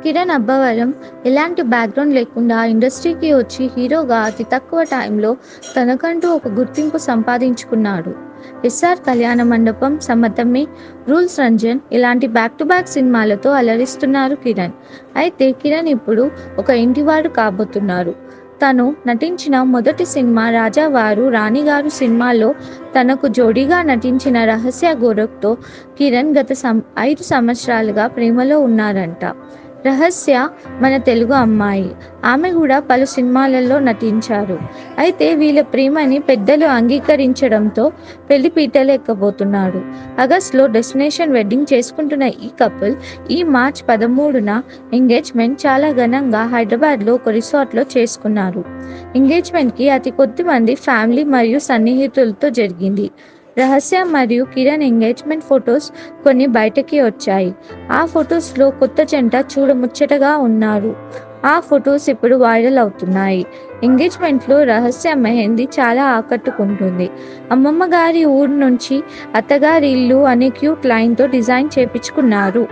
కిరణ్ అబ్బవరం ఎలాంటి బ్యాక్‌గ్రౌండ్ లేకుండా ఇండస్ట్రీకి వచ్చి హీరోగా అతి తక్కువ టైంలో తనకంటూ ఒక గుర్తింపు సంపాదించుకున్నాడు. 'ఎస్ఆర్ కళ్యాణ మండపం', 'సమతమే', 'రూల్స్ రంజన్' ఇలాంటి బ్యాక్ టు బ్యాక్ సినిమాలతో అలరిస్తున్నారు కిరణ్. అయితే కిరణ్ ఇప్పుడు ఒక ఇంటివాడు కాబోతున్నారు. తను నటించిన మొదటి సినిమా 'రాజావారు రాణిగారు' సినిమాలో తనకు జోడీగా నటించిన రహస్య గోరఖ్‌తో కిరణ్ గత 5 సంవత్సరాలుగా ప్రేమలో ఉన్నారంట. రహస్య మన తెలుగు అమ్మాయి. ఆమె కూడా పలు సినిమాలలో నటించారు. అయితే వీళ్ళ ప్రేమని పెద్దలు అంగీకరించడంతో పెళ్లి పీటలు ఎక్కబోతున్నాడు. ఆగస్టులో డెస్టినేషన్ వెడ్డింగ్ చేసుకుంటున్న ఈ కపుల్ ఈ మార్చి 13న ఎంగేజ్మెంట్ చాలా ఘనంగా హైదరాబాద్లో ఒక రిసార్ట్లో చేసుకున్నారు. ఎంగేజ్మెంట్‌కి అతి కొద్ది మంది ఫ్యామిలీ మరియు సన్నిహితులతో జరిగింది. రహస్య మరియు కిరణ్ ఎంగేజ్మెంట్ ఫొటోస్ కొన్ని బయటకి వచ్చాయి. ఆ ఫొటోస్‌లో కొత్త జంట చూడముచ్చటగా ఉన్నారు. ఆ ఫొటోస్ ఇప్పుడు వైరల్ అవుతున్నాయి. ఎంగేజ్మెంట్‌లో రహస్య మెహందీ చాలా ఆకట్టుకుంటుంది. అమ్మమ్మ గారి ఊరు నుంచి అత్తగారి ఇల్లు అనే క్యూట్ లైన్‌తో డిజైన్ చేపించుకున్నారు.